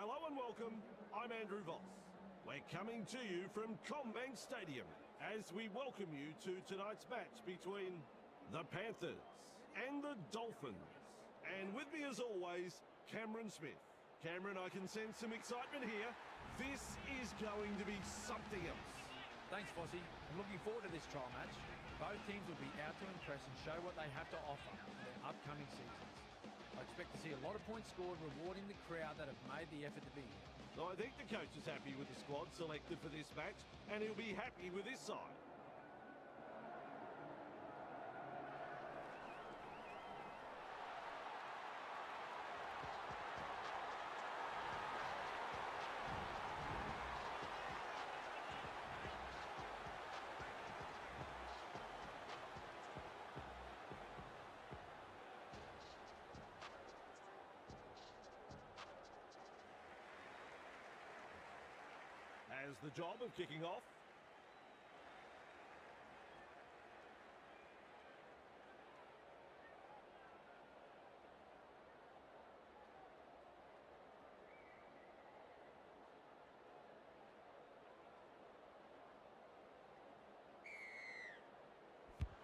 Hello and welcome, I'm Andrew Voss. We're coming to you from CommBank Stadium as we welcome you to tonight's match between the Panthers and the Dolphins. And with me as always, Cameron Smith. Cameron, I can sense some excitement here. This is going to be something else. Thanks, Fossey. I'm looking forward to this trial match. Both teams will be out to impress and show what they have to offer in their upcoming seasons. I expect to see a lot of points scored, rewarding the crowd that have made the effort to be here. So I think the coach is happy with the squad selected for this match, and he'll be happy with this side. Has the job of kicking off.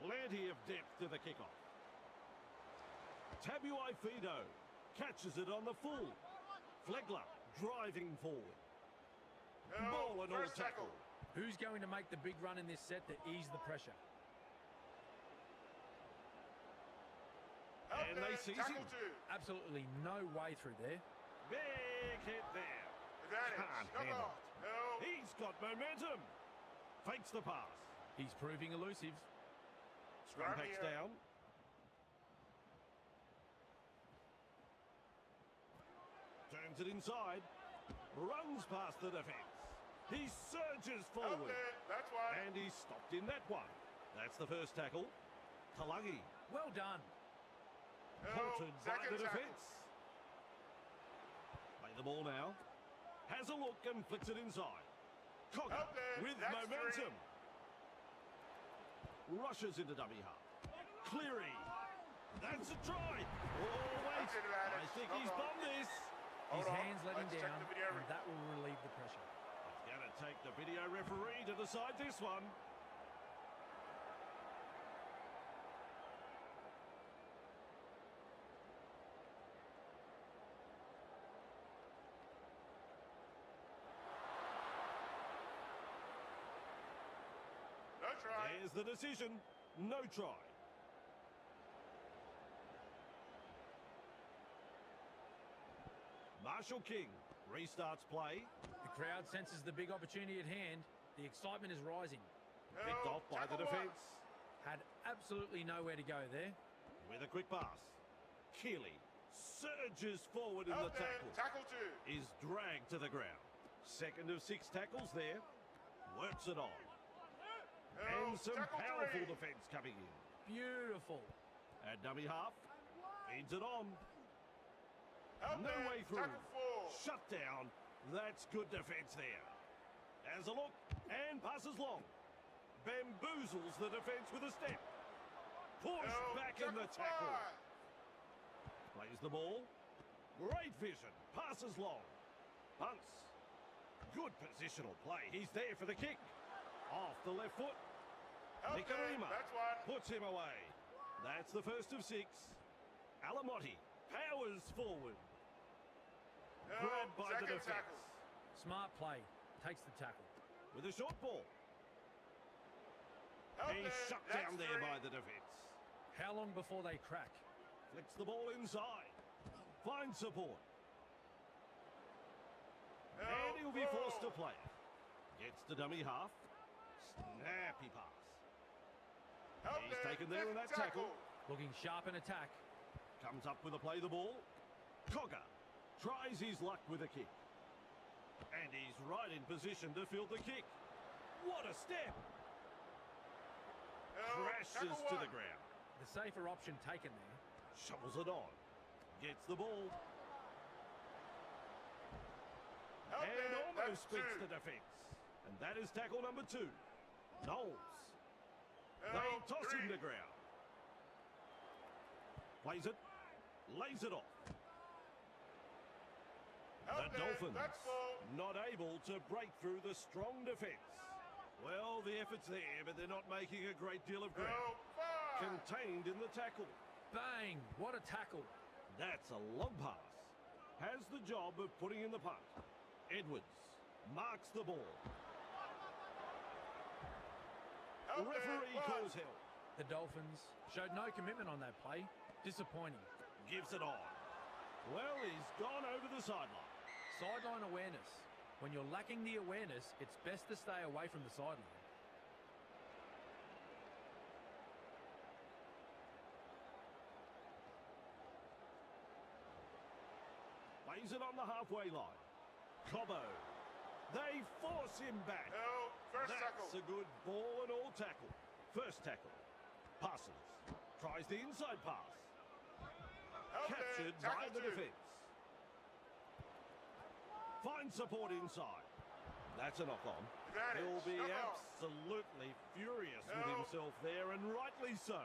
Plenty of depth to the kickoff. Tabuai-Fidow catches it on the full. Flegler driving forward. Ball and all tackle. Who's going to make the big run in this set to ease the pressure? And they seize him. Absolutely no way through there. Big hit there. Can't handle it. He's got momentum. Fakes the pass. He's proving elusive. Scrum backs down. Turns it inside. Runs past the defence. He surges forward. That's one. And he's stopped in that one. That's the first tackle. Kalagi. Well done. Halted by the defence. Play the ball now. Has a look and flicks it inside. Cogger with momentum. Rushes into dummy half. Cleary. That's a try. Oh, wait. I think he's bombed this. His hands let him down, and that will relieve the pressure. It's going to take the video referee to decide this one. No try. There's the decision. No try. Marshall King restarts play. The crowd senses the big opportunity at hand. The excitement is rising. Picked off by the defence. Had absolutely nowhere to go there. With a quick pass. Keeley surges forward in the tackle. Tackle two. Is dragged to the ground. Second of 6 tackles there. Works it on. And some powerful defence coming in. Beautiful. At dummy half. Feeds it on. No way through. Shut down. That's good defence there. Has a look and passes long. Bamboozles the defence with a step. Pushed back in the tackle. Plays the ball. Great vision. Passes long. Punts. Good positional play. He's there for the kick. Off the left foot. Nikarima puts him away. That's the first of 6. Alamotti powers forward. Grabbed by the defence. Smart play. Takes the tackle. With a short ball. He's shut down there by the defence. How long before they crack? Flicks the ball inside. Finds support. And he'll be forced to play it. Gets to dummy half. Snappy pass. He's taken there in that tackle. Looking sharp in attack. Comes up with a play the ball. Cogger tries his luck with a kick. And he's right in position to field the kick. What a step! Crashes to the ground. The safer option taken there. Shovels it on. Gets the ball. And almost beats the defence. And that is tackle number 2. Knowles. They toss him to ground. Plays it. Lays it off. The The Dolphins not able to break through the strong defence. Well, the effort's there, but they're not making a great deal of ground. Contained in the tackle. Bang! What a tackle. That's a long pass. Has the job of putting in the punt. Edwards marks the ball. Referee calls help. The Dolphins showed no commitment on that play. Disappointing. Gives it on. Well, he's gone over the sideline. Sideline awareness. When you're lacking the awareness, it's best to stay away from the sideline. Plays it on the halfway line. Cobbo. They force him back. First That's tackle. a good ball and all tackle. First tackle. Passes. Tries the inside pass. Captured by the defence. Finds support inside. That's a knock-on. He'll be absolutely furious with himself there, and rightly so.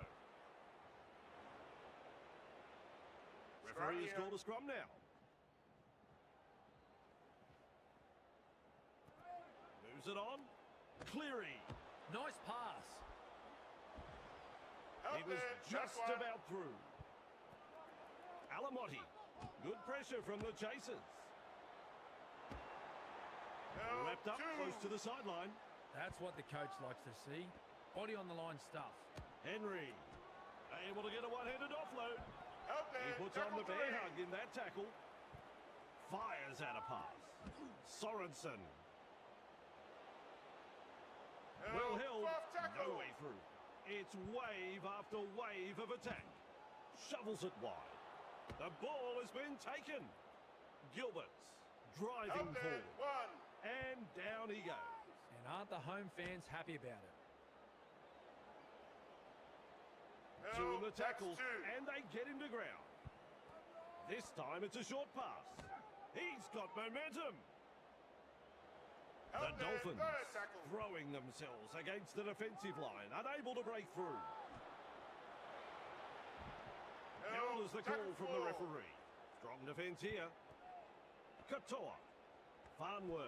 Referee has called a scrum now. Moves it on. Cleary. Nice pass. He was just about through. Alamotti. Good pressure from the chasers. Wrapped up close to the sideline. That's what the coach likes to see. Body on the line stuff. Henry. Able to get a one-handed offload. He puts on the bear hug in that tackle. Fires out a pass. Sorensen. Well held. No way through. It's wave after wave of attack. Shovels it wide. The ball has been taken. Gilbert's driving forward. And down he goes. And aren't the home fans happy about it? Two in the tackle, and they get him to ground. This time it's a short pass. He's got momentum. The Dolphins throwing themselves against the defensive line, unable to break through. Held as the call from the referee. Strong defence here. Katoa. Farnworth.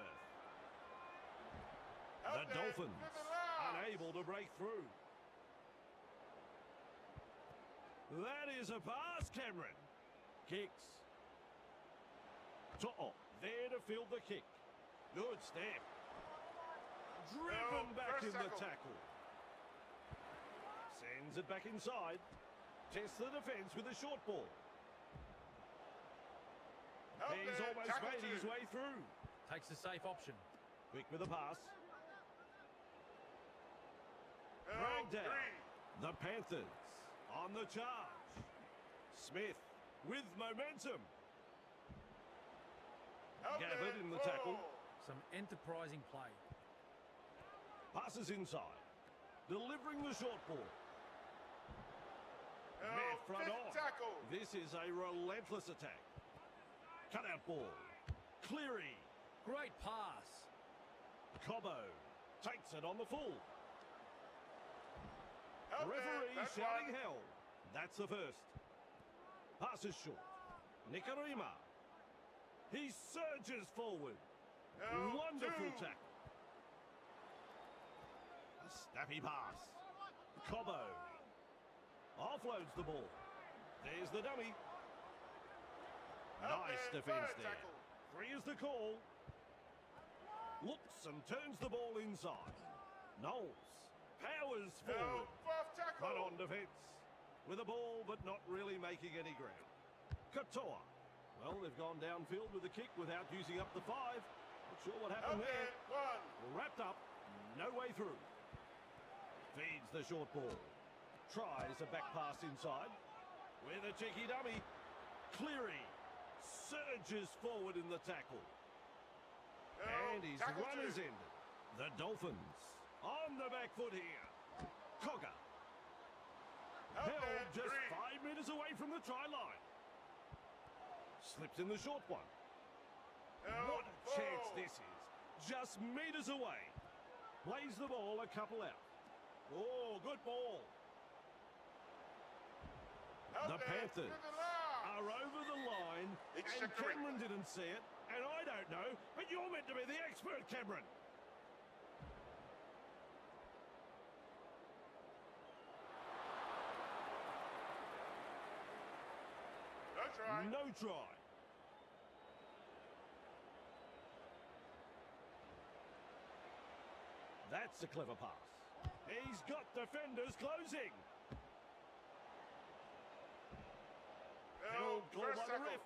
The Dolphins unable to break through. That is a pass, Cameron. Kicks. To'o there to field the kick. Good step. Driven back in the tackle. Sends it back inside. Tests the defence with a short ball. He's almost made his way through. Takes the safe option. Quick with a pass. Dragged out. The Panthers on the charge. Smith with momentum. Gathered in the tackle. Some enterprising play. Passes inside. Delivering the short ball. Mere front on. This is a relentless attack. Cutout ball. Cleary. Great pass. Cobbo takes it on the full. Referee shouting hell. That's the first. Pass is short. Nikarima. He surges forward. Wonderful tackle. A snappy pass. Cobbo offloads the ball. There's the dummy. Nice defence there. 3 is the call. Looks and turns the ball inside. Knowles powers forward. But on defence. With a ball, but not really making any ground. Katoa. Well, they've gone downfield with the kick without using up the 5. Not sure what happened there. Wrapped up. No way through. Feeds the short ball. Tries a back pass inside. With a cheeky dummy. Cleary surges forward in the tackle. And his run is ended. The Dolphins on the back foot here. Cogger. Held just 5 metres away from the try line. Slips in the short one. What a chance this is. Just metres away. Plays the ball a couple out. Oh, good ball. The Panthers are over the line, and Cameron didn't see it, And I don't know, but you're meant to be the expert, Cameron. No try. No try. That's a clever pass. He's got defenders closing. No, Held call first by the tackle. ref.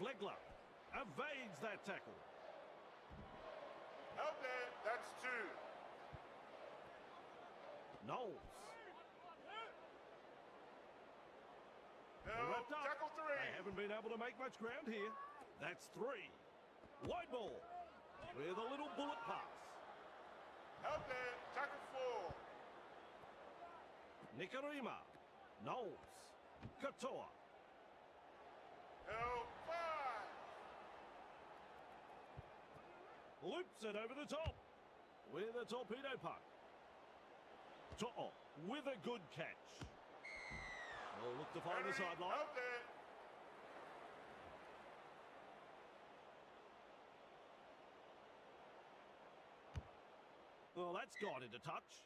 Flegler evades that tackle. Help there, that's 2. Knowles. No, Wrapped up. tackle 3. They haven't been able to make much ground here. That's 3. Wide ball with a little bullet pass. Help there, tackle 4. Nikarima. Knowles. Katoa. No, 5. Loops it over the top with a torpedo puck. To'o with a good catch. Will look to find the Henry, sideline. help there. Well, that's gone into touch.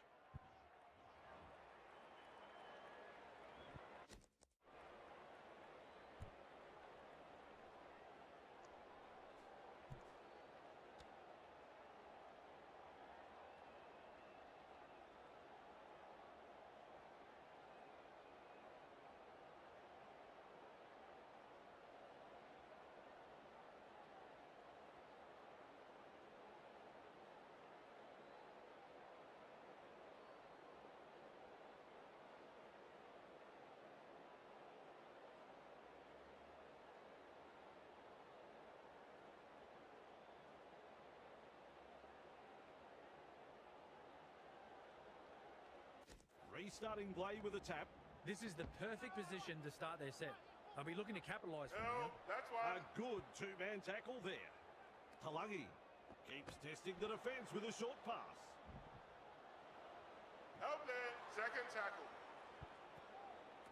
Restarting play with a tap. This is the perfect position to start their set. They'll be looking to capitalise from No, here. that's A 1. good two-man tackle there. Talangi keeps testing the defence with a short pass. Help there, second tackle.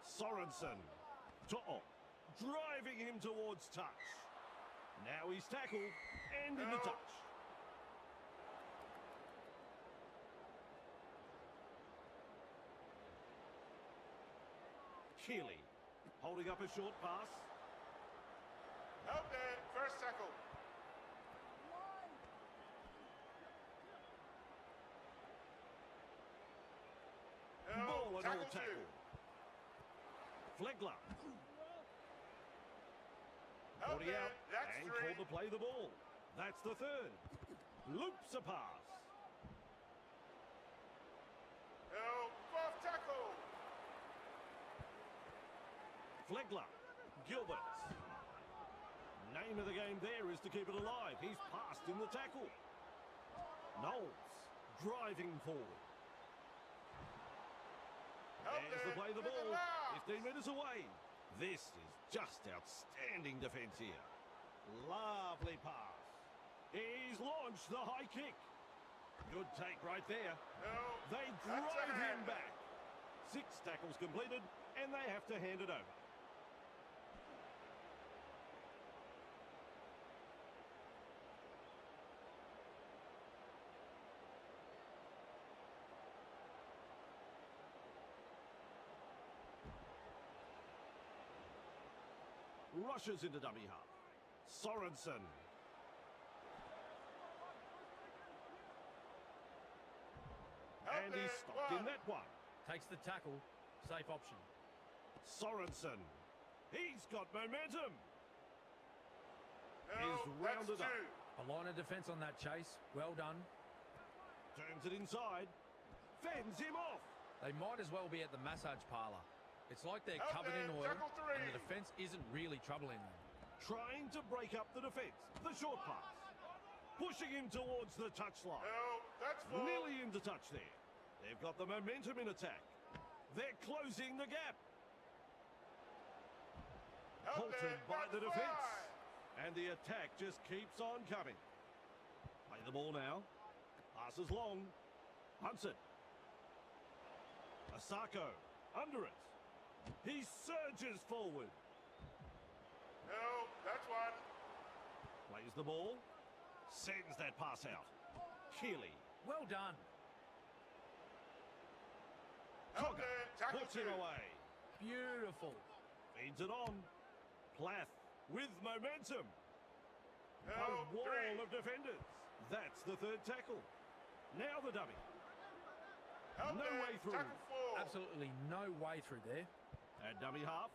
Sorensen. To'o driving him towards touch. Now he's tackled and into No. touch. Keeley holding up a short pass. Help there, first tackle. No, Ball and all tackle 2. tackle. Flegler. Help 40 there, out that's and 3. called to play the ball. That's the third. Loops a pass. No, fourth tackle. Flegler. Gilbert. Name of the game there is to keep it alive. He's passed in the tackle. Knowles driving forward. Help There's the there, play the to ball. left. 15 metres away. This is just outstanding defence here. Lovely pass. He's launched the high kick. Good take right there. No, They that's a drive him hand. back. 6 tackles completed, and they have to hand it over. Rushes into dummy half. Sorensen. Help And there, he's stopped in 1. that one. Takes the tackle. Safe option. Sorensen. He's got momentum. No, He's rounded that's up. 2. A line of defence on that chase. Well done. Turns it inside. Fends him off. They might as well be at the massage parlour. It's like they're Help covered in there, oil tackle 3. and the defence isn't really troubling them. Trying to break up the defence. The short pass. Pushing him towards the touchline. No, that's 4. Nearly into touch there. They've got the momentum in attack. They're closing the gap. Help Halted there, by that's the defence. 5. And the attack just keeps on coming. Play the ball now. Passes long. Hunts it. Asako. Under it. He surges forward. No, that's 1. the ball. Sends that pass out. Keeley. Well done. Out Cogger there, tackle puts him 2. away. Beautiful. Feeds it on. Plath with momentum. A Out wall 3. of defenders. That's the third tackle. Now the dummy. Out No there, way through. tackle 4. Absolutely no way through there. At dummy half.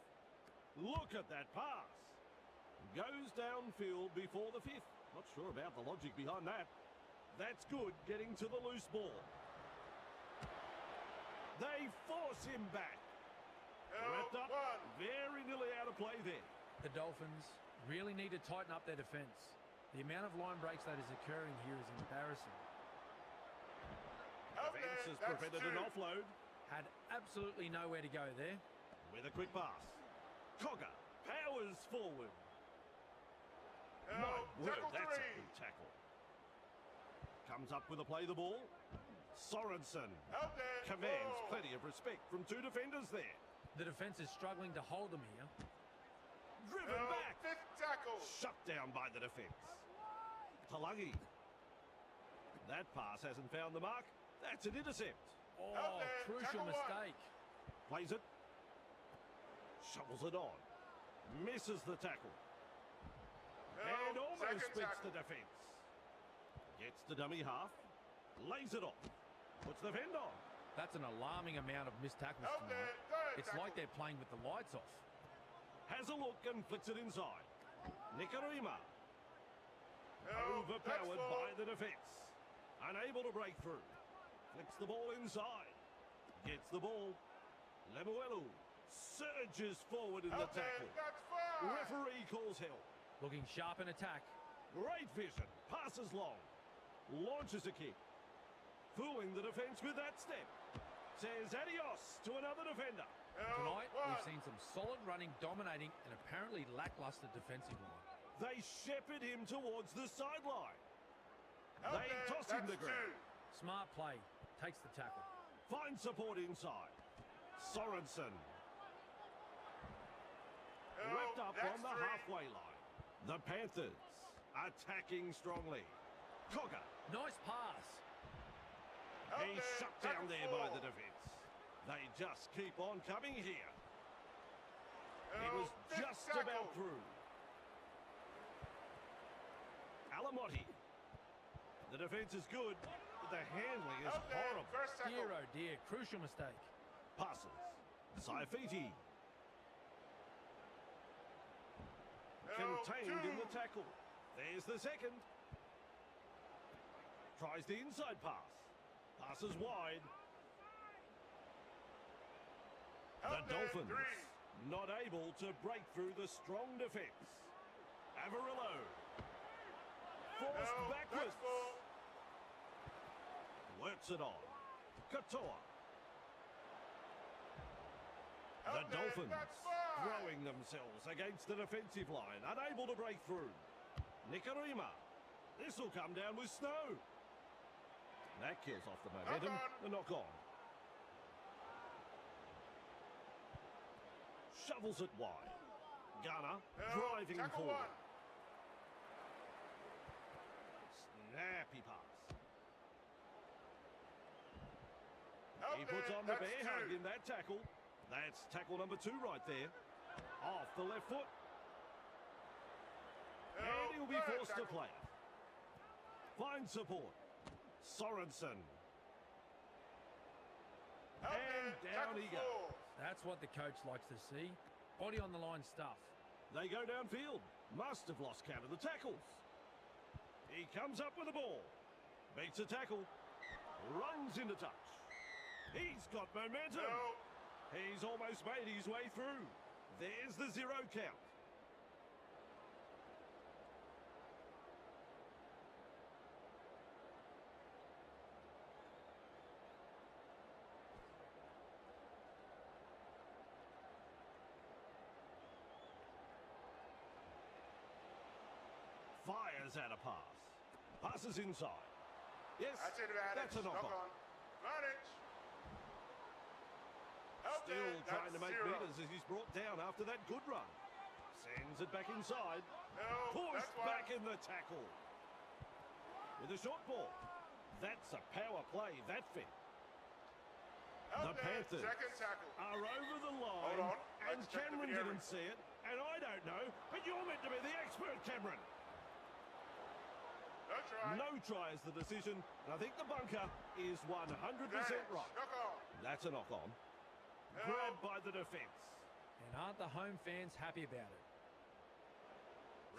Look at that pass. Goes downfield before the fifth. Not sure about the logic behind that. That's good, getting to the loose ball. They force him back. Out Wrapped up, 1. very nearly out of play there. The Dolphins really need to tighten up their defence. The amount of line breaks that is occurring here is embarrassing. Out Defence there, has that's prevented 2. an offload. Had absolutely nowhere to go there. With a quick pass. Cogger powers forward. My Out, word, tackle that's 3. a good tackle. Comes up with a play the ball. Sorensen Out there, commands 4. plenty of respect from two defenders there. The defence is struggling to hold them here. Driven Out, back. 5th tackle. Shut down by the defence. Talagi. That pass hasn't found the mark. That's an intercept. Oh, Out there, crucial tackle 1. mistake. Plays it. Shovels it on. Misses the tackle. And Out, almost second beats tackle. the defence. Gets the dummy half. Lays it off. Puts the fend on. That's an alarming amount of missed tackles Out tonight. there, third It's tackle. like they're playing with the lights off. Has a look and flicks it inside. Nikarima. Out, that's Overpowered 4. by the defence. Unable to break through. Flicks the ball inside. Gets the ball. Lemuelu surges forward in the Out there, tackle. that's 5. Referee calls help. Looking sharp in attack. Great vision. Passes long. Launches a kick. Fooling the defence with that step. Says adios to another defender. Out, Tonight, 1. we've seen some solid running, dominating, and apparently lackluster defensive line. They shepherd him towards the sideline. Out They there, toss him that's the ground. 2. Smart play. Takes the tackle. Finds support inside. Sorensen. Out, Wrapped up that's on the 3. halfway line. The Panthers attacking strongly. Cogger. Nice pass. Out He's there, shut down tackle there 4. by the defence. They just keep on coming here. He Out, was 5th just tackle. about through. Alamotti. The defence is good, but the handling is Out there, horrible. first tackle. Dear, oh dear. Crucial mistake. Passes. Saifiti. Out, Contained 2. in the tackle. There's the second. Tries the inside pass. Passes wide. Out The there, Dolphins 3. not able to break through the strong defence. Avarillo. Forced Out, backwards. that's 4. Works it on. Katoa. The Out there, Dolphins that's 5. throwing themselves against the defensive line, unable to break through. Nikarima. This will come down with snow. That kills off the momentum. Knock on. The knock on. Shovels it wide. Gunner Out, driving tackle forward. 1. Snappy pass. Out He puts there, on the that's bear 2. hug in that tackle. That's tackle number 2 right there. Off the left foot. And Out, he'll be third forced to tackle. play it. Finds support. Sorensen. Out And there, down tackle he 4. goes. That's what the coach likes to see. Body on the line stuff. They go downfield. Must have lost count of the tackles. He comes up with the ball. Beats a tackle. Runs into touch. He's got momentum. Out. He's almost made his way through. There's the 0 count. Fires out a pass. Passes inside. Yes, That's advantage. that's a knock on. Advantage. Out Still there, trying to that's make 0. meters as he's brought down after that good run. Sends Brings it back inside. No, Pushed that's one. back in the tackle. With a short ball. That's a power play, that fit. Out The there, Panthers second tackle. are over the line. Hold on. And Let's check the Cameron video. didn't see it. And I don't know. But you're meant to be the expert, Cameron. No try. No try is the decision. And I think the bunker is 100% right. Knock on. That's a knock-on. No. Grabbed by the defence. And aren't the home fans happy about it?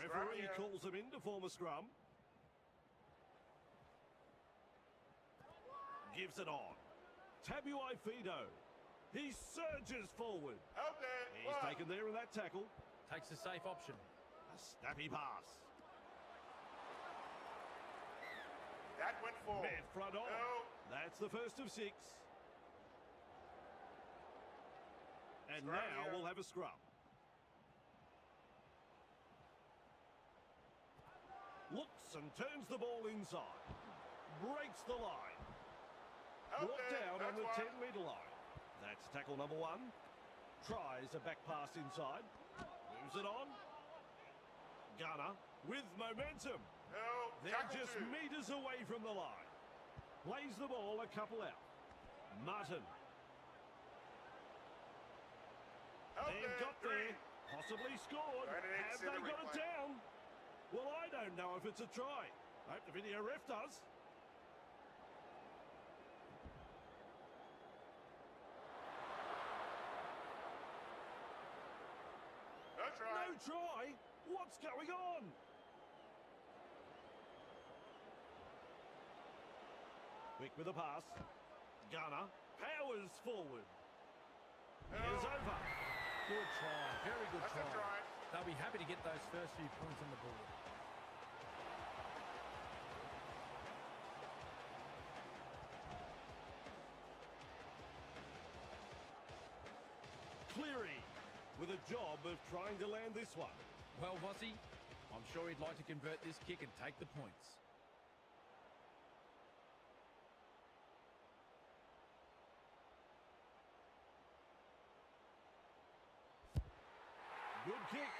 Referee here. calls them in to form a scrum. Gives it on. Tabuai Fido. He surges forward. Out there. He's one. taken there in that tackle. Takes a safe option. A snappy pass. That went forward. Mid front on. No. That's the first of 6. And Scrum now here. we'll have a scrum. Looks and turns the ball inside. Breaks the line. Out Brought there. down on That's the one. 10-metre line. That's tackle number 1. Tries a back pass inside. Moves it on. Gunner with momentum. No. They're Tackle just 2. metres away from the line. Plays the ball a couple out. Martin. Out They've there. got 3. there. Possibly scored. Right, and Have it's in they the got it replay. down? Well, I don't know if it's a try. Hope the video ref does. No try. No try? What's going on? Quick with a pass. Gunner powers forward. No. Is over. Good try. Very good That's a try. try. They'll be happy to get those first few points on the board. Cleary with a job of trying to land this one. Well, Vossi, I'm sure he'd like to convert this kick and take the points. Good kick,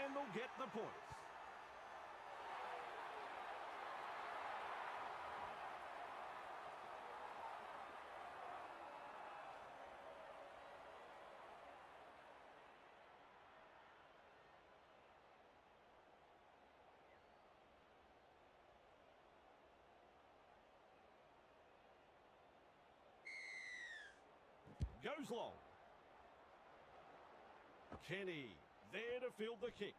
and they'll get the points. Goes long. Kenny there to field the kick.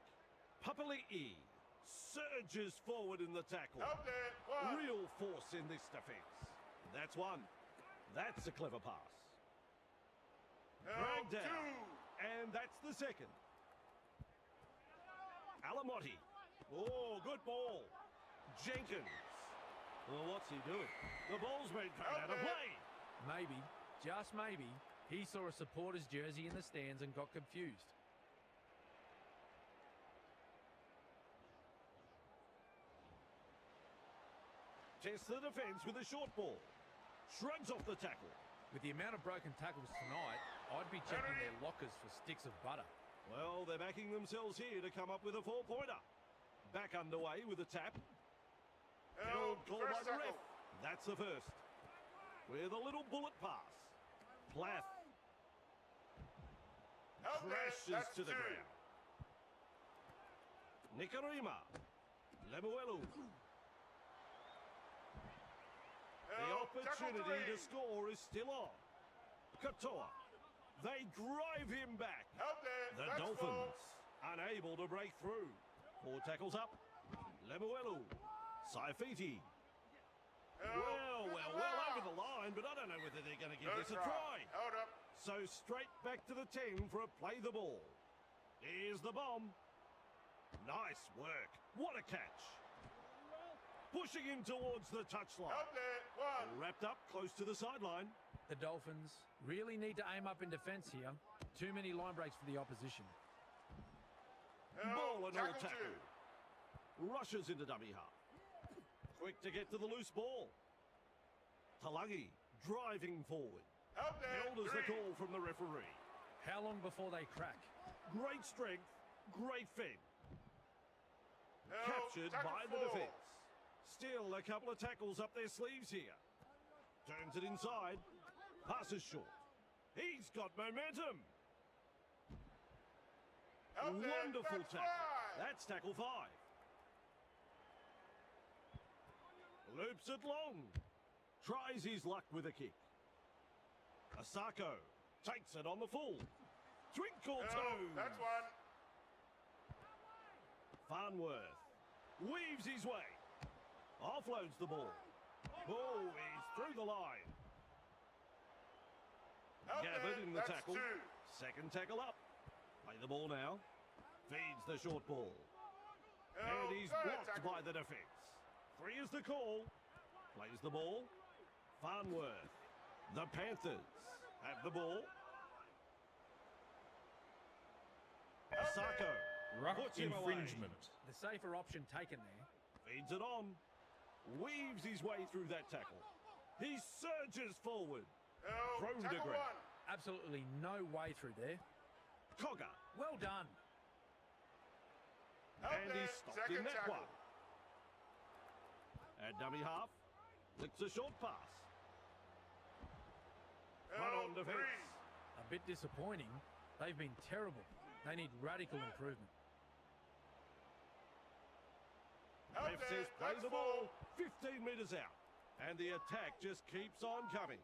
Papali'i surges forward in the tackle. Out there. One. Real force in this defence. That's one. That's a clever pass. No. Dragged down. 2. And that's the second. Alamotti. Oh, good ball. Jenkins. Well, what's he doing? The ball's been thrown out of play. Maybe, just maybe, he saw a supporter's jersey in the stands and got confused. Tests the defence with a short ball. Shrugs off the tackle. With the amount of broken tackles tonight, I'd be checking their lockers for sticks of butter. Well, they're backing themselves here to come up with a 4-pointer. Back underway with a tap. No. Called by First the tackle. ref. That's the first. With a little bullet pass. Plath Out there. crashes That's to the 2. ground. Nikarima. Lemuelu. The No. opportunity Tackle 3. to score is still on. Katoa. They drive him back. Out there. The That's Dolphins 4. unable to break through. 4 tackles up. Lemuelu. Saifiti. No. Well over the line, but I don't know whether they're going to give No this a try. Held up. So straight back to the 10 for a play the ball. Here's the bomb. Nice work. What a catch. Pushing him towards the touchline. Out there. 1. Wrapped up close to the sideline. The Dolphins really need to aim up in defence here. Too many line breaks for the opposition. No. Ball and all Tackle tackle. 2. Rushes into dummy half. Quick to get to the loose ball. Talangi driving forward. Out there. Held as the 3. call from the referee. How long before they crack? Great strength Great fend. Held. Captured Tackle by the 4. defence. Still a couple of tackles up their sleeves here. Turns it inside. Passes short. He's got momentum. Held there. Wonderful That's tackle. 5. That's tackle 5. Loops it long. Tries his luck with a kick. Asako takes it on the full. Twinkle Held. toes. That's 1. Farnworth weaves his way. Offloads the ball. Oh, he's through the line. Held Gathered there. in the That's tackle. 2. Second tackle up. Play the ball now. Feeds the short ball. Held. And he's Third blocked tackle. by the defence. 3 is the call. Plays the ball. Farnworth. The Panthers have the ball. Asako Ruck puts him away. infringement. The safer option taken there. Feeds it on. Weaves his way through that tackle. He surges forward. Held. Thrown to Tackle ground. 1. Absolutely no way through there. Cogger. Well done. Held And there. he's stopped Second in that tackle. one. At dummy half. Flicks a short pass. Run on Held. defence. 3. A bit disappointing. They've been terrible. They need radical improvement. Held Ref there. says play That's the 4. ball 15 metres out. And the attack just keeps on coming.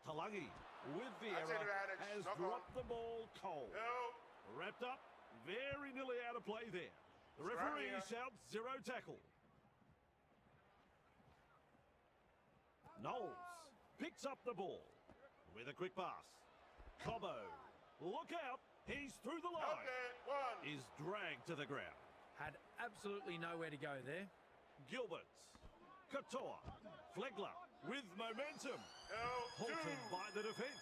Talangi, with the That's error, advantage. has Knock on. dropped the ball cold. Held. Wrapped up, very nearly out of play there. The Scrum referee here. shouts 0 tackle. Knowles picks up the ball with a quick pass. Cobbo, look out, he's through the Held line. there. 1. Is dragged to the ground. Had absolutely nowhere to go there. Gilberts, Katoa, Flegler with momentum. Held. 2. Halted by the defence.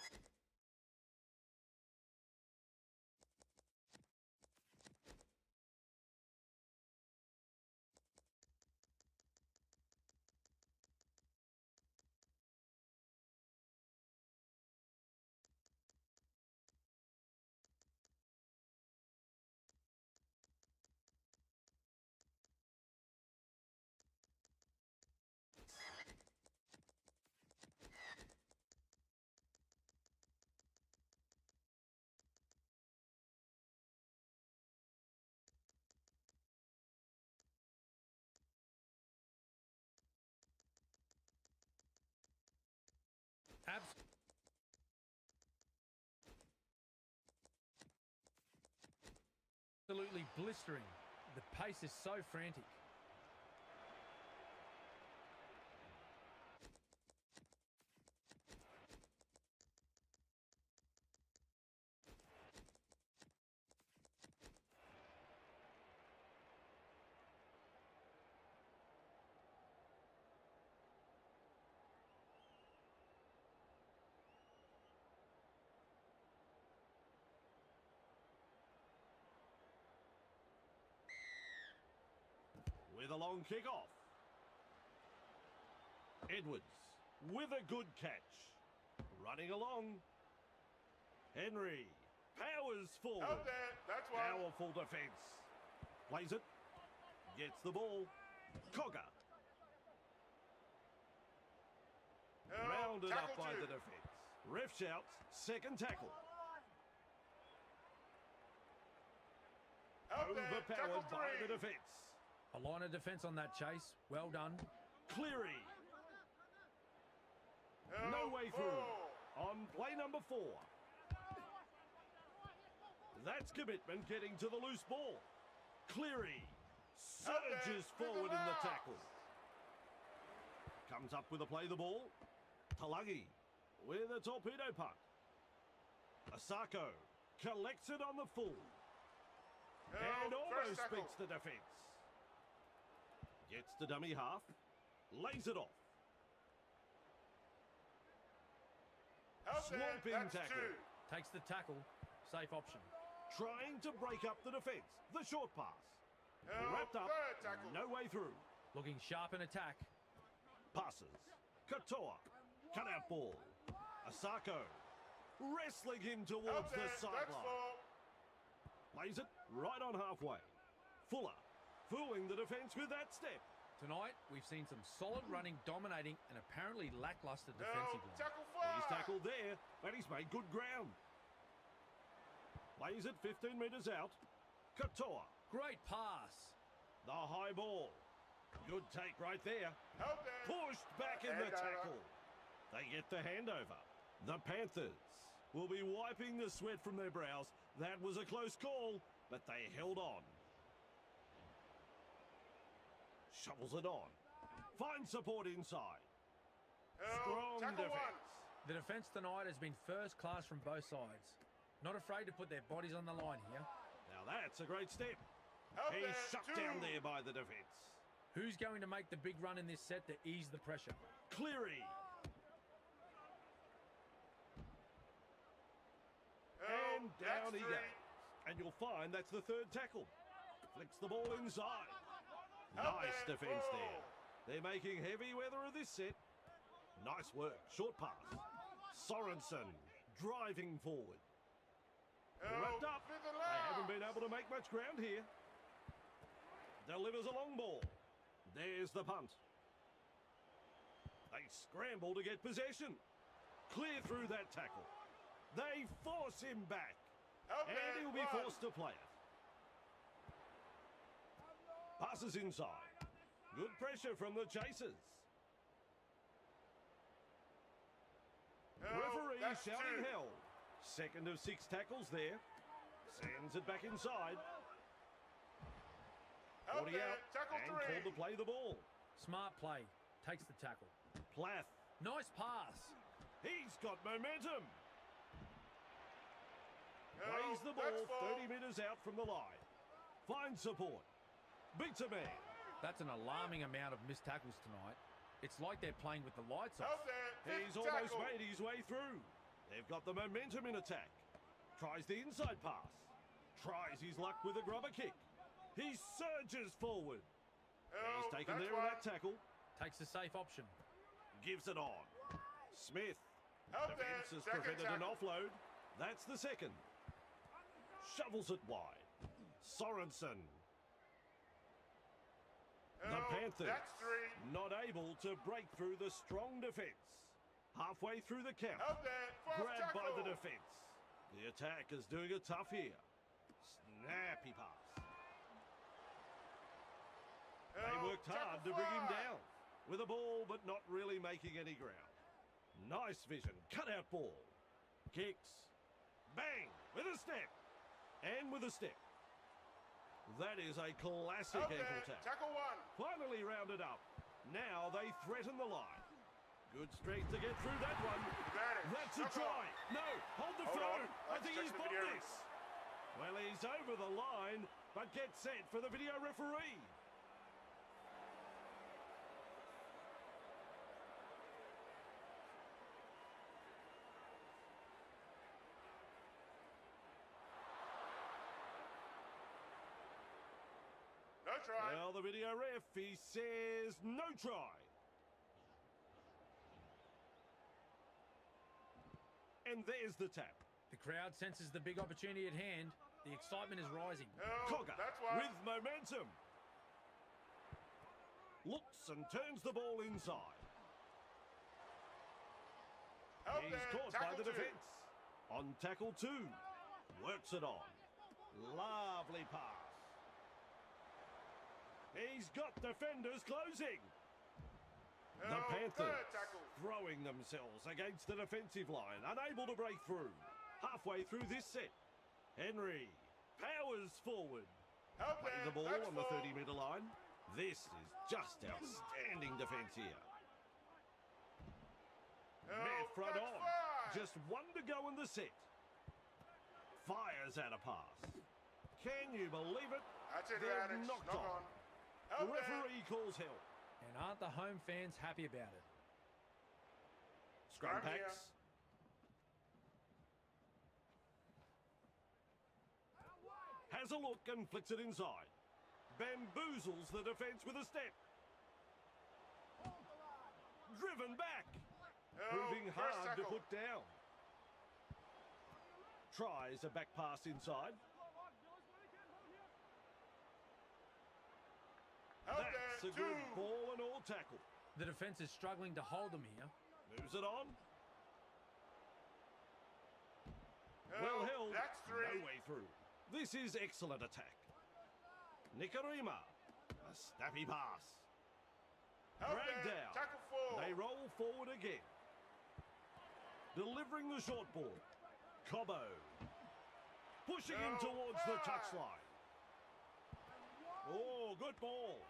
Absolutely blistering. The pace is so frantic. With a long kick off. Edwards with a good catch. Running along. Henry powers forward. Held there. That's 1. Powerful defence. Plays it. Gets the ball. Cogger. Held. Rounded up Tackle by 2. the defence. Ref shouts, second tackle. Held there. Tackle Overpowered by 3. the defence. A line of defence on that chase. Well done. Cleary. Held. No way through. 4. On play number 4. That's commitment getting to the loose ball. Cleary surges forward in the tackle. Comes up with a play the ball. Talangi with a torpedo puck. Asako collects it on the full. And Held. almost First tackle. beats the defence. Gets to dummy half. Lays it off. Held there. Swamping That's tackle. 2. Takes the tackle. Safe option. Trying to break up the defence. The short pass. Held. Wrapped up. Third tackle. No way through. Looking sharp in attack. Passes. Katoa. Cut out ball. Asako. Wrestling him Held towards there. the That's sideline. 4. Plays it. right on halfway. Fuller fooling the defence with that step. Tonight, we've seen some solid running, dominating, and apparently lacklustre defensive line. Tackle He's 5. tackled there, and he's made good ground. Plays it 15 metres out. Katoa, Great pass. the high ball. Good take right there. Held there. Pushed back in the Handover. tackle. They get the handover. The Panthers will be wiping the sweat from their brows. That was a close call, but they held on. Shovels it on. Finds support inside. Held. Strong Tackle 1. defence. The defence tonight has been first class from both sides. Not afraid to put their bodies on the line here. Now that's a great step. Held He's there. shut 2. down there by the defence. Who's going to make the big run in this set to ease the pressure? Cleary. Held. And down That's he 3. goes. And you'll find that's the third tackle. Flicks the ball inside. Held Nice there. defence 4. there. They're making heavy weather of this set. Nice work. Short pass. Sorensen driving forward. Held. Wrapped up. Fifth and They haven't last. been able to make much ground here. Delivers a long ball. There's the punt. They scramble to get possession. Clear through that tackle. They force him back. Held And there. he'll be 1. forced to play it. Passes inside. Good pressure from the chasers. Held. Referee That's shouting 2. held. Second of 6 tackles there. Sends it back inside. Held 40 there. out Tackle and 3. called to play the ball. Smart play. Takes the tackle. Plath. Nice pass. He's got momentum. Held. Plays the That's ball 4. 30 metres out from the line. Finds support. Beats a man. That's an alarming amount of missed tackles tonight. It's like they're playing with the lights off. Held there. He's Fifth almost tackle. made his way through. They've got the momentum in attack. Tries the inside pass. Tries his luck with a grubber kick. He surges forward. He's Held. taken That's there in 1. that tackle. Takes the safe option. Gives it on. Smith. Held there. Defence has Second prevented an tackle. offload. That's the second. Shovels it wide. Sorensen. The Held. Panthers That's 3. not able to break through the strong defence. Halfway through the count. Held there. Fourth Grabbed by tackle. the defence. The attack is doing it tough here. Snappy pass. They Held. worked hard to Tackle bring him 5. down. With a ball, but not really making any ground. Nice vision. Cut out ball. Kicks. Bang. With a step. And with a step. That is a classic Held ankle there. tap. Tackle 1. Finally rounded up. Now they threaten the line. Good strength to get through that one. Advantage. That's a Tackle. try. No, hold the Hold phone. on. I Let's think check he's the bombed video. this. Well, he's over the line, but gets set for the video referee. No try. Well, the video ref, he says no try. And there's the tap. The crowd senses the big opportunity at hand. The excitement is rising. Held. Cogger That's 1. with momentum. Looks and turns the ball inside. Held He's there. caught by Tackle the 2. defence. On tackle 2. Works it on. Lovely pass. He's got defenders closing. The Held. Panthers Third tackle. throwing themselves against the defensive line, unable to break through. Halfway through this set, Henry powers forward. Held Play there. the ball That's on the 4. 30-metre line. This is just outstanding defence here. Held. Met front That's on. 5. Just one to go in the set. Fires out a pass. Can you believe it? That's They're advantage. knocked Knock on. on. The Held there. referee calls help. And aren't the home fans happy about it? Scrum Scrum here. packs. Has a look and flicks it inside. Bamboozles the defence with a step. Driven back. Held. Proving First hard to tackle. put down. Tries a back pass inside. a good ball and all tackle. The defence is struggling to hold them here. Moves it on. Well held. That's 3. No way through. This is excellent attack. Nikarima. A snappy pass. Dragged down. Tackle 4. They roll forward again. Delivering the short ball. Cobbo. Pushing him towards the touchline. Oh, good ball.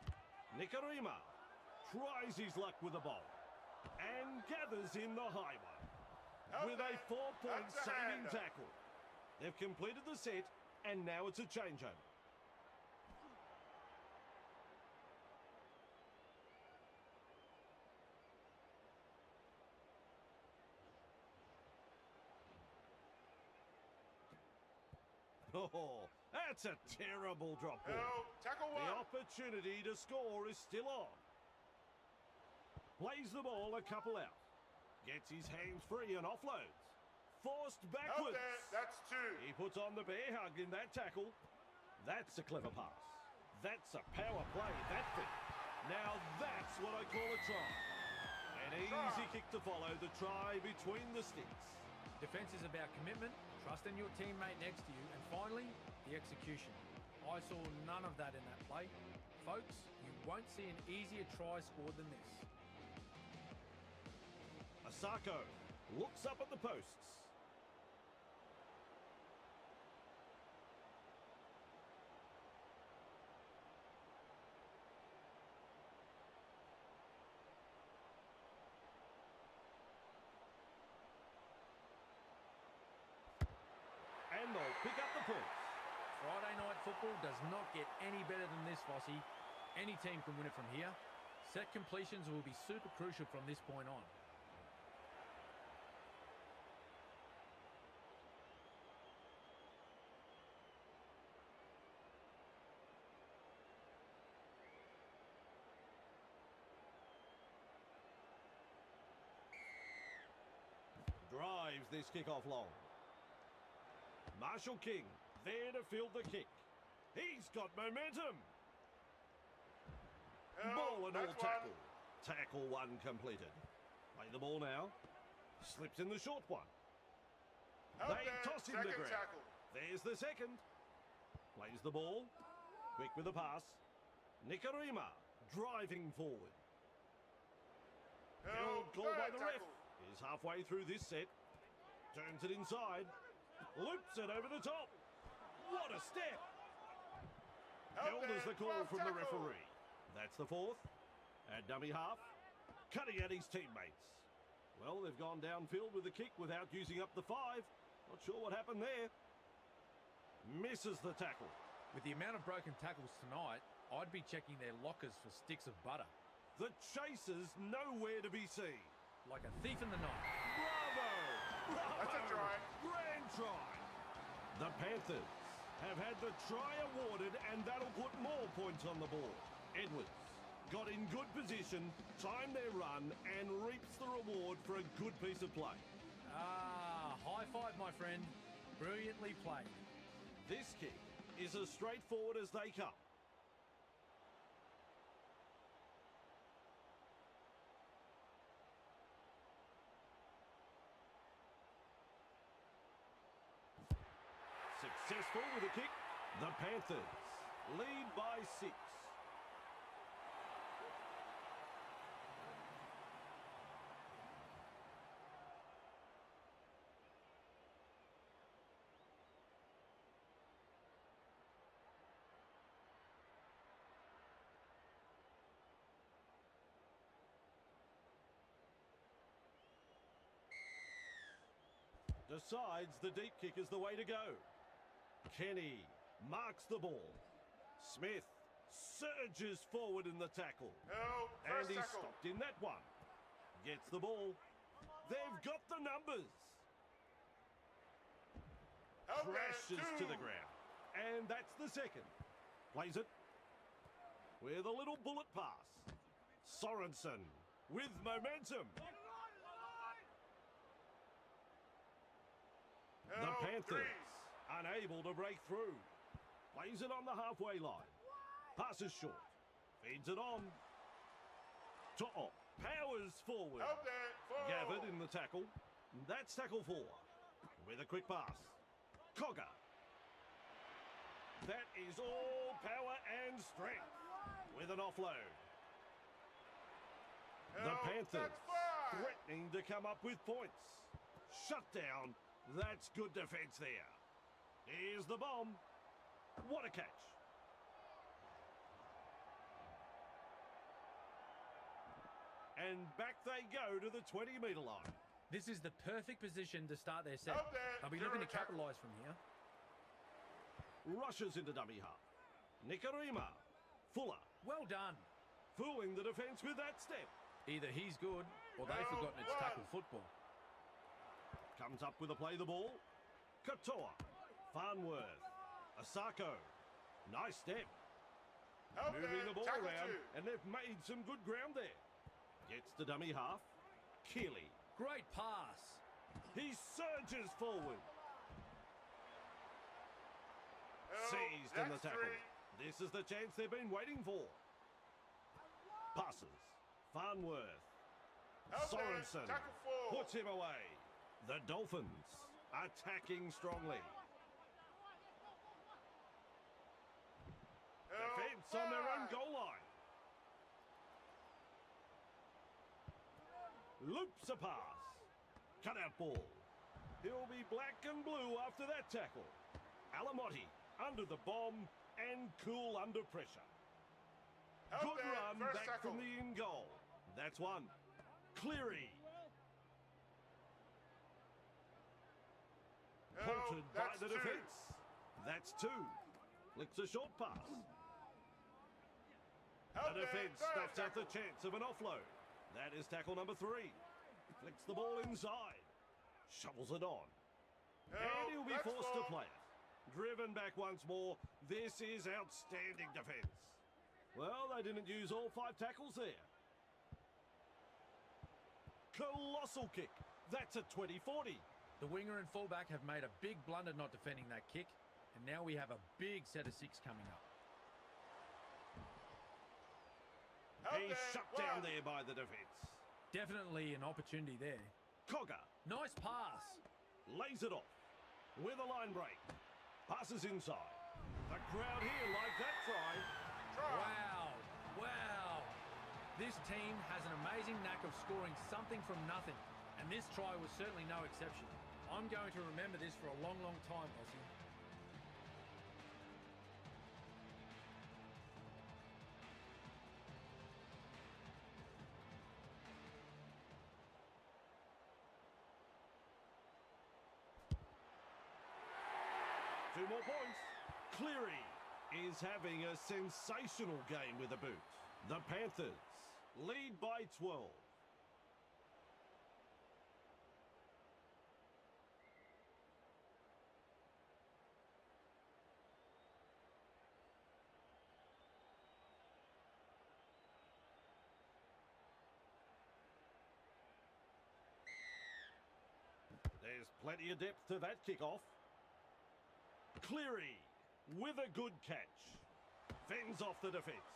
Nikarima tries his luck with the ball and gathers in the high one with a 4-point saving tackle. They've completed the set and now it's a changeover. Oh, that's a terrible drop ball. Tackle 1. The opportunity to score is still on. Plays the ball a couple out. Gets his hands free and offloads. Forced backwards. That's 2. He puts on the bear hug in that tackle. That's a clever pass. That's a power play, that fit. Now that's what I call a try. An easy kick to follow, the try between the sticks. Defence is about commitment, trusting your teammate next to you, and finally, the execution. I saw none of that in that play. Folks, you won't see an easier try scored than this. Asako looks up at the posts. And they'll pick up the points. Friday night football does not get any better than this, Fossey. Any team can win it from here. Set completions will be super crucial from this point on. Drives this kickoff long. Marshall King there to field the kick. He's got momentum. Ball and all tackle. Tackle 1 completed. Play the ball now. Slips in the short one. They toss him to ground. Tackle. There's the second. Plays the ball. Quick with the pass. Nikarima driving forward. Held goal by the ref. Is halfway through this set. Turns it inside. Loops it over the top. What a step. Held as the call from the referee. That's the 4th. At dummy half. Cutting at his teammates. Well, they've gone downfield with the kick without using up the 5. Not sure what happened there. Misses the tackle. With the amount of broken tackles tonight, I'd be checking their lockers for sticks of butter. The chasers nowhere to be seen. Like a thief in the night. Bravo! Bravo! That's a try. Grand try. The Panthers have had the try awarded and that'll put more points on the board. Edwards got in good position, timed their run and reaps the reward for a good piece of play. High five, my friend. Brilliantly played. This kick is as straightforward as they come. Successful with a kick. The Panthers lead by 6. Decides the deep kick is the way to go. Kenny marks the ball. Smith surges forward in the tackle. And he's stopped in that one. Gets the ball. They've got the numbers. Crashes to the ground. And that's the second. Plays it with a little bullet pass. Sorensen with momentum. The Panthers unable to break through. Plays it on the halfway line. Passes short. Feeds it on. To'o powers forward. Help there. Full. Gathered in the tackle. That's tackle 4. With a quick pass. Cogger. That is all power and strength. With an offload. The Help, Panthers that's 5. threatening to come up with points. Shut down. That's good defence there. Here's the bomb. What a catch. And back they go to the 20-metre line. This is the perfect position to start their set. Help there. They'll be You're looking to a tackle. capitalise from here. Rushes into dummy half. Nikarima. Fuller. Well done. Fooling the defence with that step. Either he's good or they've Help, forgotten it's one. tackle football. Comes up with a play the ball. Katoa. Farnworth. Asako. Nice step. Help Moving there. the ball Tackle around, 2. and they've made some good ground there. Gets the dummy half. Keeley. Great pass. He surges forward. Help, Seized in the that's tackle. 3. This is the chance they've been waiting for. Passes. Farnworth. Help there. Sorensen Tackle 4. puts him away. The Dolphins attacking strongly. Help, Defence on their own 5. goal line. Loops a pass. Cut out ball. He'll be black and blue after that tackle. Alamotti under the bomb and cool under pressure. Help Good there. run First back tackle. from the in goal. That's one. Cleary. Help, Halted by that's the 2. defence. That's 2. Flicks a short pass. Help The there. defence Third snuffs out the tackle. chance of an offload. That is tackle number 3. Flicks the ball inside. Shovels it on. Help, And he'll be that's forced to 4. play it. Driven back once more. This is outstanding defence. Well, they didn't use all 5 tackles there. Colossal kick. That's a 20-40. The winger and fullback have made a big blunder not defending that kick, and now we have a big set of 6 coming up. Help He's there. shut 1. down there by the defence. Definitely an opportunity there. Cogger Nice pass. lays it off with a line break. Passes inside. The crowd here like that try. Try. Wow. Wow. This team has an amazing knack of scoring something from nothing, and this try was certainly no exception. I'm going to remember this for a long, long time, Aussie. Two more points. Cleary is having a sensational game with the boot. The Panthers lead by 12. There's plenty of depth to that kickoff. Cleary with a good catch. Fends off the defence.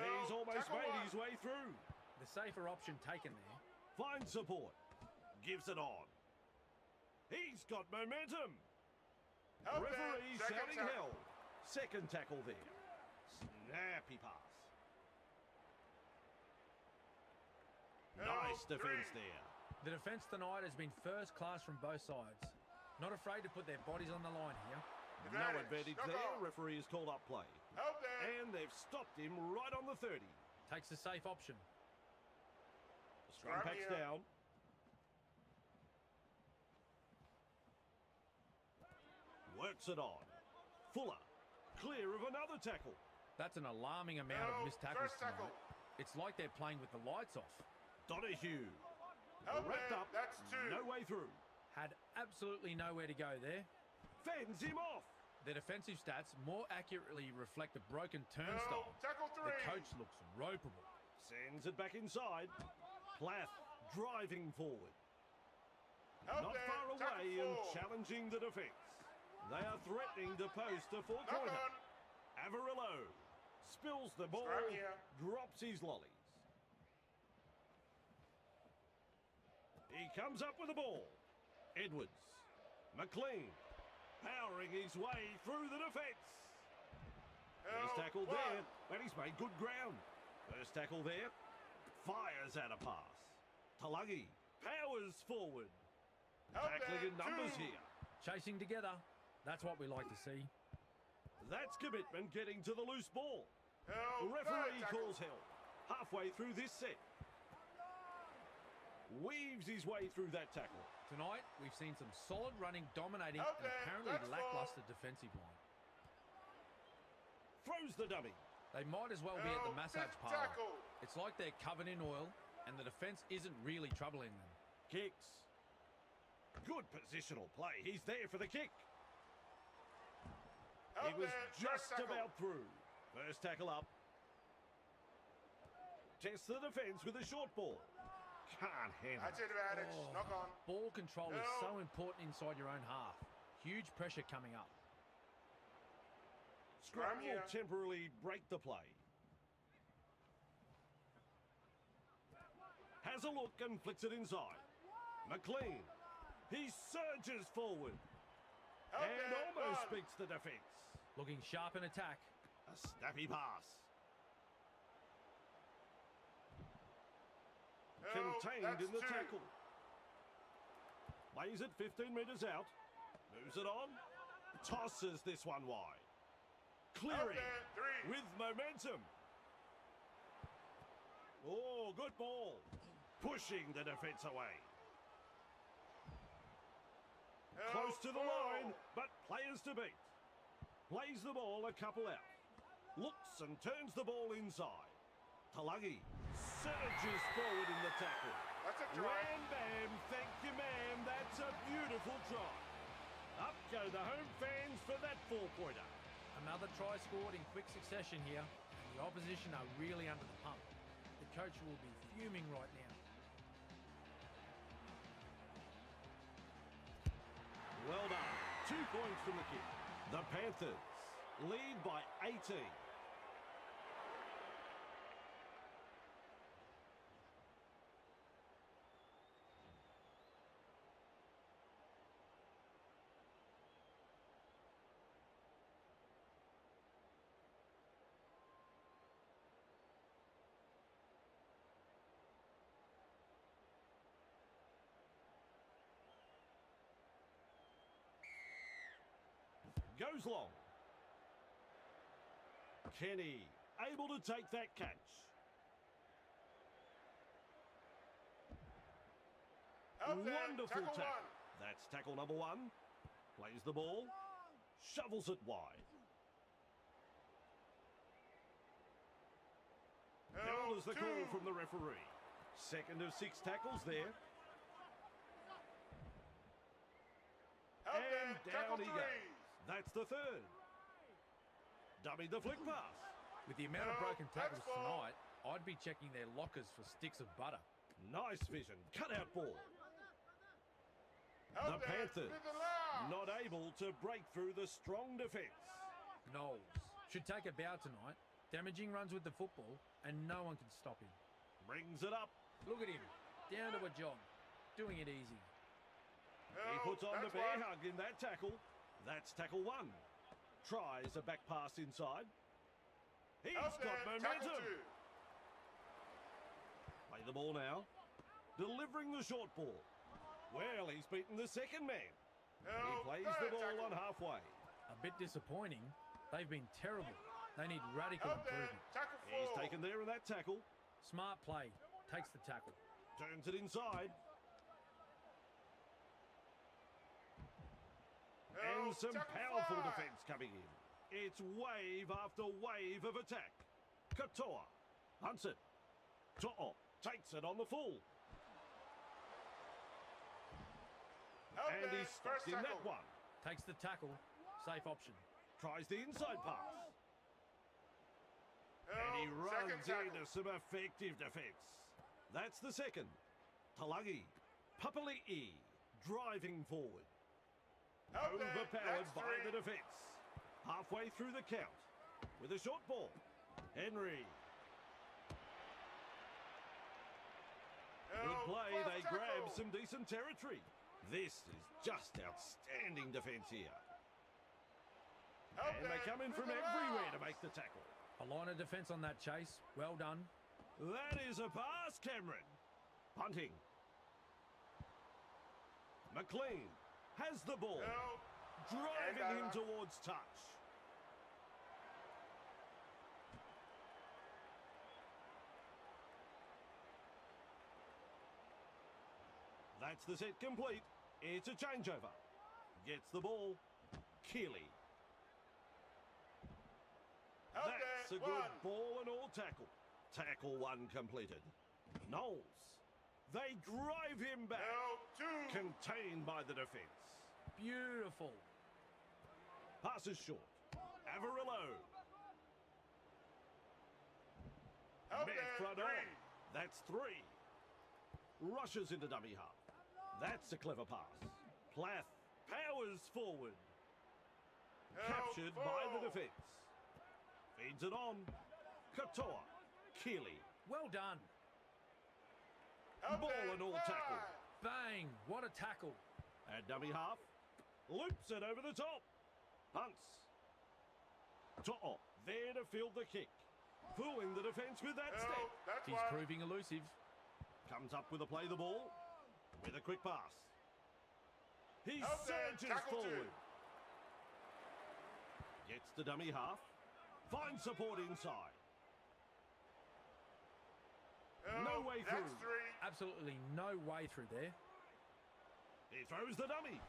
He's Help, almost tackle made 1. his way through. The safer option taken there. Finds support. Gives it on. He's got momentum. Help there. Referee Second shouting tackle. held. Second tackle there. Snappy pass. Help, Nice defence 3. there. The defence tonight has been first class from both sides. Not afraid to put their bodies on the line here. No advantage Knock there. off. Referee has called up play. Help there. And they've stopped him right on the 30. Takes the safe option. Scrum Scrum packs here. down. Works it on. Fuller. Clear of another tackle. That's an alarming amount Help, of missed tackles first tackle. tonight. It's like they're playing with the lights off. Donahue. Help Wrapped there. up. That's 2. No way through. Had absolutely nowhere to go there. Fends him off. Their defensive stats more accurately reflect a broken turnstile. Help, tackle 3. The coach looks ropeable. Sends it back inside. Plath driving forward. Help Not there. far Tackle away and 4. challenging the defence. They are threatening to post a Knock four-pointer. on. Averillo Spills the ball, Scrum here. drops his lollies. He comes up with the ball. Edwards. McLean. Powering his way through the defence. First tackle there, and he's made good ground. First tackle there. Fires out a pass. Talagi powers forward. Tackling in numbers here. Chasing together. That's what we like to see. That's commitment getting to the loose ball. Help, The referee tackle. calls help. Halfway through this set. Weaves his way through that tackle. Tonight, we've seen some solid running dominating Help an there, apparently that's lacklustre defensive line. Throws the dummy. They might as well be at the Help, massage fifth parlour. tackle. It's like they're covered in oil and the defence isn't really troubling them. Kicks. Good positional play. He's there for the kick. Help He was there, just first tackle. about through. First tackle up. Tests the defence with a short ball. Can't handle That's it. advantage. Oh. Knock on. Ball control is No. so important inside your own half. Huge pressure coming up. Scrum will here. temporarily break the play. Has a look and flicks it inside. McLean. He surges forward. Help And there, almost run. beats the defence. Looking sharp in attack. A snappy pass. Help, Contained that's in the two. tackle. Lays it 15 metres out. Moves it on. Tosses this one wide. Help Clearing there, three. with momentum. Oh, good ball. Pushing the defence away. Help, Close to the four. line, but players to beat. Plays the ball a couple out. Looks and turns the ball inside. Talagi surges forward in the tackle. That's a try. Wham bam, thank you ma'am, that's a beautiful try. Up go the home fans for that four-pointer. Another try scored in quick succession here. And the opposition are really under the pump. The coach will be fuming right now. Well done. 2 points from the kick. The Panthers lead by 18. Goes long. Kenny able to take that catch. Help there, Wonderful tackle tackle. one. That's tackle number 1. Plays the ball. Shovels it wide. Held as the Help, call two. from the referee. Second of 6 tackles there. Help And there, down tackle he three. goes. That's the third. Dummy the flick pass. With the amount of No, broken tackles that's four. tonight, I'd be checking their lockers for sticks of butter. Nice vision. Cut out ball. Help The there, Panthers fifth and last. not able to break through the strong defence. Knowles should take a bow tonight. Damaging runs with the football, and no one can stop him. Brings it up. Look at him, down to a jog, doing it easy. He Help, puts on the that's bear one. hug in that tackle. That's tackle 1. Tries a back pass inside. He's Help got there, tackle momentum. two. Play the ball now. Delivering the short ball. Well, he's beaten the second man. He Help, plays third the ball tackle. on halfway. A bit disappointing. They've been terrible. They need radical Help there, improvement. tackle He's four. taken there in that tackle. Smart play. Takes the tackle. Turns it inside. And Help, some tackle powerful five. defence coming in. It's wave after wave of attack. Katoa hunts it. To'o takes it on the full. Help And there, he's stuck first in that tackle. one. Takes the tackle. Safe option. Tries the inside pass. Help, And he second runs tackle. into some effective defence. That's the second. Talagi, Papali'i, driving forward. Help there, Overpowered that's by three. the defence. Halfway through the count. With a short ball. Henry. Good Held. play. Fast They tackle. grab some decent territory. This is just outstanding defence here. Help And they them. come in from Bring them everywhere out. to make the tackle. A line of defence on that, Chase. Well done. That is a pass, Cameron. Punting. McLean has the ball. Held. Driving And him over. towards touch. That's the set complete. It's a changeover. Gets the ball. Keeley. Help That's a them. good One. ball and all tackle. Tackle one completed. Knowles. They drive him back. Held. Two. Contained by the defence. Beautiful. Passes short. Avarillo. Help Met them. front on. Three. That's three. Rushes into dummy half. That's a clever pass. Plath powers forward. Held. Captured Four. by the defence. Feeds it on. Katoa. Keeley. Well done. Help Ball them. and all Five. tackle. Bang. What a tackle. At dummy half. Loops it over the top. Punts. To'o. There to field the kick. Fooling the defence with that step. Held. That's He's one. proving elusive. Comes up with a play the ball. With a quick pass. He Help them. surges Tackle two. forward. Gets to dummy half. Finds support inside. Held. No way That's through. three. Absolutely no way through there. He throws the dummy.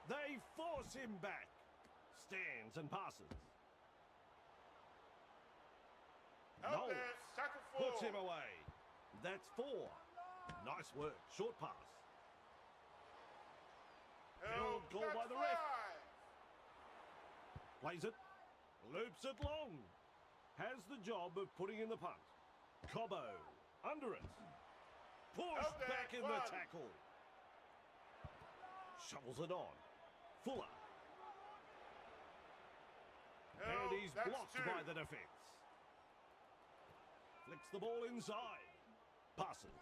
They force him back. Stands and passes. Help Knowles them. Tackle four. puts him away. That's four. Nice work. Short pass. Held. goal by That's the ref. five. Plays it. Loops it long. Has the job of putting in the punt. Cobbo. Under it. Pushed Help them. back in the One. tackle. Shovels it on. Fuller. Held. And he's That's blocked two. by the defence. Flicks the ball inside. Passes.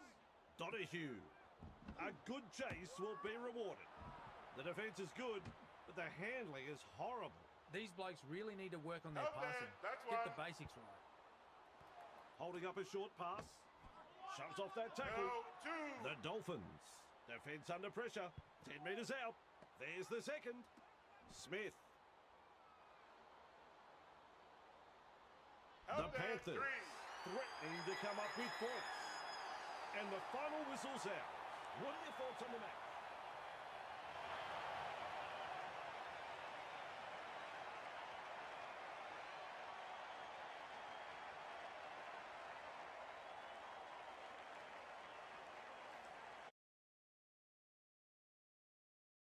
Donahue. A good chase will be rewarded. The defence is good, but the handling is horrible. These blokes really need to work on their Help them. passing. That's Get one. the basics right. Holding up a short pass. Shoves off that tackle. Held. Two. The Dolphins. Defence under pressure. 10 metres out. There's the second. Smith. Help The them. Panthers Three. threatening to come up with points. And the final whistle's out. What are your thoughts on the match?